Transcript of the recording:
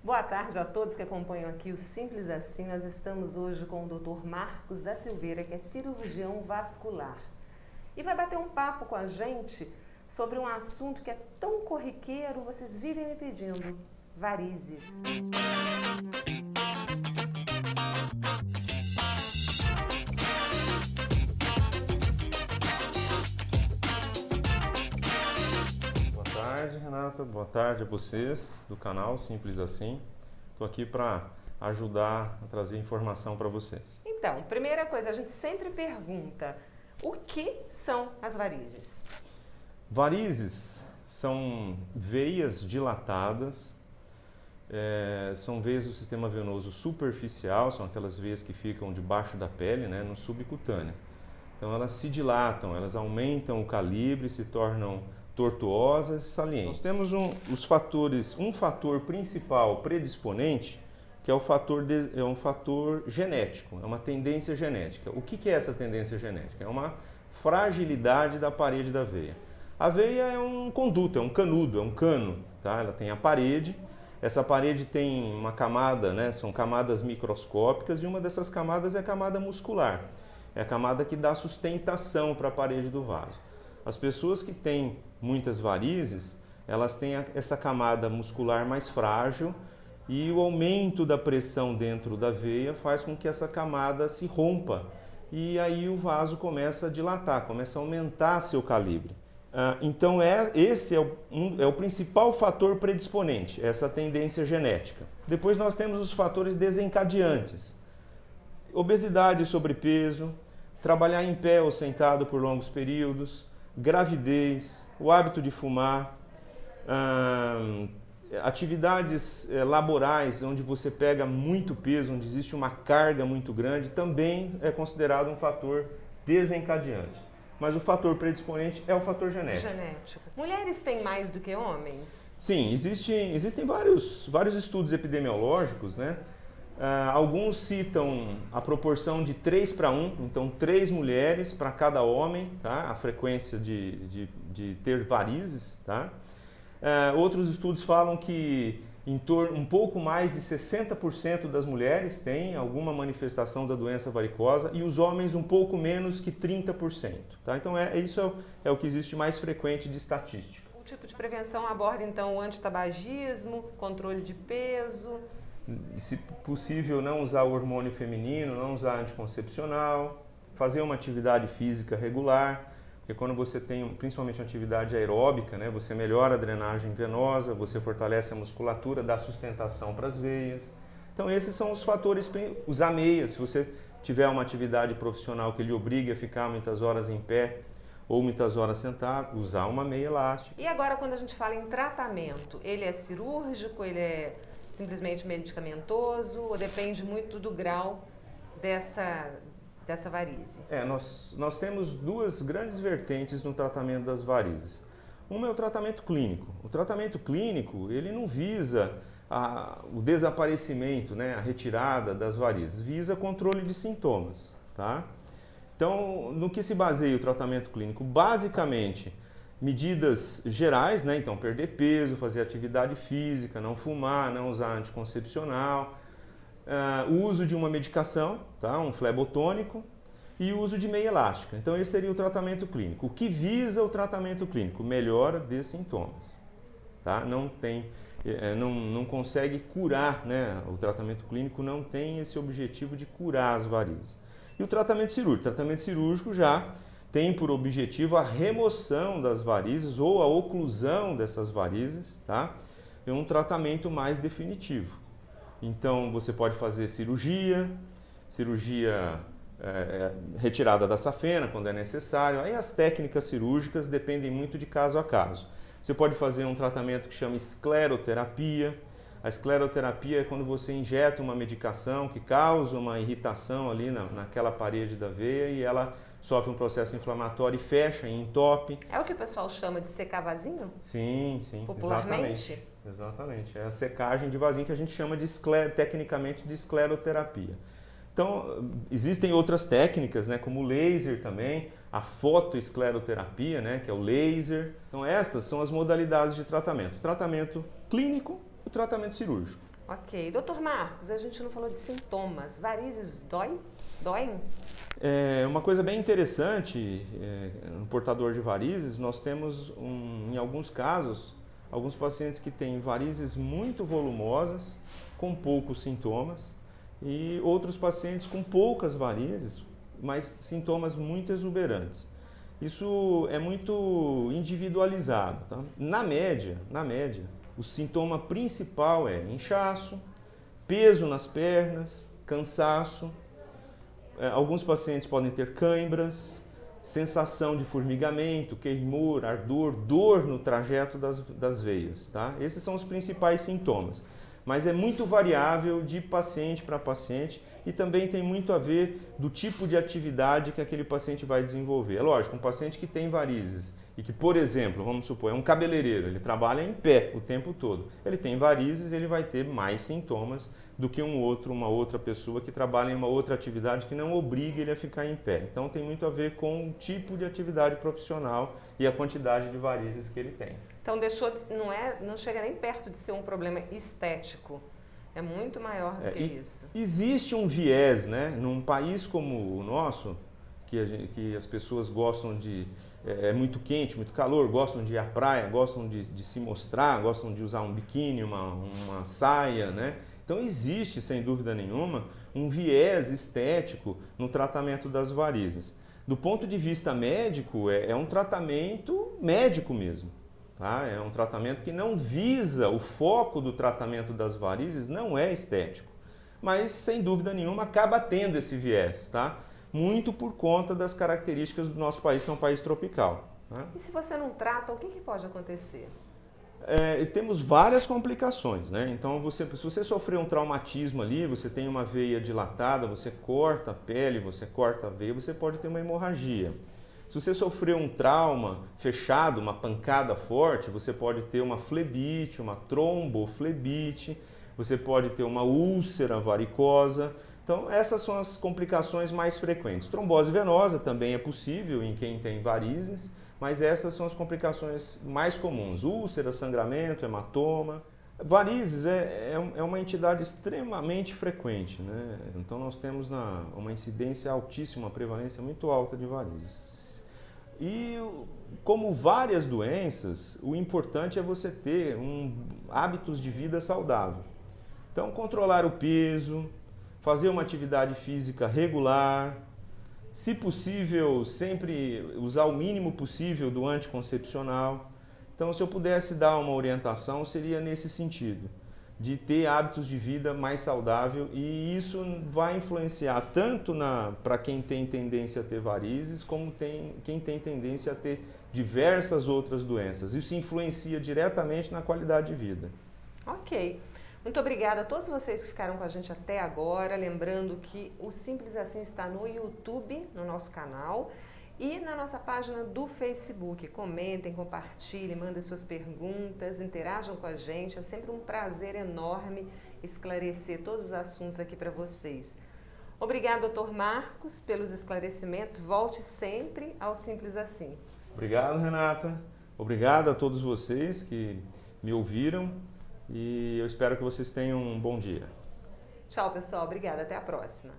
Boa tarde a todos que acompanham aqui o Simples Assim. Nós estamos hoje com o Dr. Marcos da Silveira, que é cirurgião vascular. E vai bater um papo com a gente sobre um assunto que é tão corriqueiro, vocês vivem me pedindo: varizes. Boa tarde, Renata. Boa tarde a vocês do canal Simples Assim. Estou aqui para ajudar a trazer informação para vocês. Então, primeira coisa, a gente sempre pergunta: o que são as varizes? Varizes são veias dilatadas, são veias do sistema venoso superficial, são aquelas veias que ficam debaixo da pele, né, no subcutâneo. Então elas se dilatam, elas aumentam o calibre, se tornam tortuosas e salientes. Nós temos um fator principal predisponente, que é um fator genético, é uma tendência genética. O que é essa tendência genética? É uma fragilidade da parede da veia. A veia é um conduto, é um canudo, é um cano, tá? Ela tem a parede, essa parede tem uma camada, né? São camadas microscópicas, e uma dessas camadas é a camada muscular. É a camada que dá sustentação para a parede do vaso. As pessoas que têm muitas varizes, elas têm essa camada muscular mais frágil, e o aumento da pressão dentro da veia faz com que essa camada se rompa, e aí o vaso começa a dilatar, começa a aumentar seu calibre. Então esse é o principal fator predisponente, essa tendência genética. Depois nós temos os fatores desencadeantes: obesidade e sobrepeso, trabalhar em pé ou sentado por longos períodos, gravidez, o hábito de fumar, atividades laborais onde você pega muito peso, onde existe uma carga muito grande, também é considerado um fator desencadeante. Mas o fator predisponente é o fator genético. Mulheres têm mais do que homens? Sim, existem vários estudos epidemiológicos, né? Alguns citam a proporção de 3:1, então 3 mulheres para cada homem, tá? A frequência de ter varizes, tá? Outros estudos falam que um pouco mais de 60% das mulheres têm alguma manifestação da doença varicosa, e os homens um pouco menos que 30%. Tá? Então isso é o que existe mais frequente de estatística. O tipo de prevenção aborda então o antitabagismo, controle de peso. E, se possível, não usar o hormônio feminino, não usar anticoncepcional, fazer uma atividade física regular. Porque quando você tem principalmente uma atividade aeróbica, né, você melhora a drenagem venosa, você fortalece a musculatura, dá sustentação para as veias. Então esses são os fatores. Usar meia, se você tiver uma atividade profissional que lhe obrigue a ficar muitas horas em pé ou muitas horas sentado, usar uma meia elástica. E agora, quando a gente fala em tratamento, ele é cirúrgico, ele é simplesmente medicamentoso, ou depende muito do grau dessa varize? Nós temos duas grandes vertentes no tratamento das varizes. Uma é o tratamento clínico. O tratamento clínico, ele não visa o desaparecimento, né, a retirada das varizes, visa controle de sintomas, tá? Então, no que se baseia o tratamento clínico? Basicamente, medidas gerais, né? Então, perder peso, fazer atividade física, não fumar, não usar anticoncepcional, o uso de uma medicação, tá? Um flebotônico, e o uso de meia elástica. Então esse seria o tratamento clínico. O que visa o tratamento clínico? Melhora de sintomas. Tá? Não consegue curar, né? O tratamento clínico não tem esse objetivo de curar as varizes. E o tratamento cirúrgico? O tratamento cirúrgico já tem por objetivo a remoção das varizes ou a oclusão dessas varizes, tá? É um tratamento mais definitivo. Então você pode fazer cirurgia retirada da safena quando é necessário. Aí as técnicas cirúrgicas dependem muito de caso a caso. Você pode fazer um tratamento que chama escleroterapia. A escleroterapia é quando você injeta uma medicação que causa uma irritação ali naquela parede da veia, e ela sofre um processo inflamatório e fecha e entope. É o que o pessoal chama de secar vasinho? Sim, popularmente? Exatamente. É a secagem de vasinho que a gente chama tecnicamente de escleroterapia. Então, existem outras técnicas, né, como o laser também, a fotoescleroterapia, né, que é o laser. Então, estas são as modalidades de tratamento: o tratamento clínico e o tratamento cirúrgico. Ok. Doutor Marcos, a gente não falou de sintomas. Varizes doem? É uma coisa bem interessante, no portador de varizes, nós temos, em alguns casos, alguns pacientes que têm varizes muito volumosas, com poucos sintomas, e outros pacientes com poucas varizes, mas sintomas muito exuberantes. Isso é muito individualizado. Tá? Na média, o sintoma principal é inchaço, peso nas pernas, cansaço. Alguns pacientes podem ter cãibras, sensação de formigamento, queimor, ardor, dor no trajeto das veias. Tá? Esses são os principais sintomas. Mas é muito variável de paciente para paciente e também tem muito a ver do tipo de atividade que aquele paciente vai desenvolver. É lógico, um paciente que tem varizes e que, por exemplo, vamos supor, é um cabeleireiro, ele trabalha em pé o tempo todo. Ele tem varizes, ele vai ter mais sintomas do que uma outra pessoa que trabalha em uma outra atividade que não obriga ele a ficar em pé. Então tem muito a ver com o tipo de atividade profissional e a quantidade de varizes que ele tem. Então não chega nem perto de ser um problema estético. É muito maior do que isso. Existe um viés, né? Num país como o nosso, que as pessoas gostam de... É muito quente, muito calor, gostam de ir à praia, gostam de se mostrar, gostam de usar um biquíni, uma saia, né? Então existe, sem dúvida nenhuma, um viés estético no tratamento das varizes. Do ponto de vista médico, é um tratamento médico mesmo. Tá? É um tratamento que não visa, o foco do tratamento das varizes não é estético, mas sem dúvida nenhuma acaba tendo esse viés, tá? Muito por conta das características do nosso país, que é um país tropical. Tá? E se você não trata, o que pode acontecer? Temos várias complicações, né? Então, se você sofrer um traumatismo ali, você tem uma veia dilatada, você corta a pele, você corta a veia, você pode ter uma hemorragia. Se você sofrer um trauma fechado, uma pancada forte, você pode ter uma flebite, uma tromboflebite, você pode ter uma úlcera varicosa. Então, essas são as complicações mais frequentes. Trombose venosa também é possível em quem tem varizes, mas essas são as complicações mais comuns. Úlcera, sangramento, hematoma. Varizes é uma entidade extremamente frequente, né? Então, nós temos uma incidência altíssima, uma prevalência muito alta de varizes. E, como várias doenças, o importante é você ter hábitos de vida saudável. Então, controlar o peso, fazer uma atividade física regular, se possível, sempre usar o mínimo possível do anticoncepcional. Então, se eu pudesse dar uma orientação, seria nesse sentido, de ter hábitos de vida mais saudável, e isso vai influenciar tanto para quem tem tendência a ter varizes, como quem tem tendência a ter diversas outras doenças. Isso influencia diretamente na qualidade de vida. Ok. Muito obrigada a todos vocês que ficaram com a gente até agora. Lembrando que o Simples Assim está no YouTube, no nosso canal, e na nossa página do Facebook. Comentem, compartilhem, mandem suas perguntas, interajam com a gente. É sempre um prazer enorme esclarecer todos os assuntos aqui para vocês. Obrigada, doutor Marcos, pelos esclarecimentos. Volte sempre ao Simples Assim. Obrigado, Renata. Obrigado a todos vocês que me ouviram e eu espero que vocês tenham um bom dia. Tchau, pessoal. Obrigada. Até a próxima.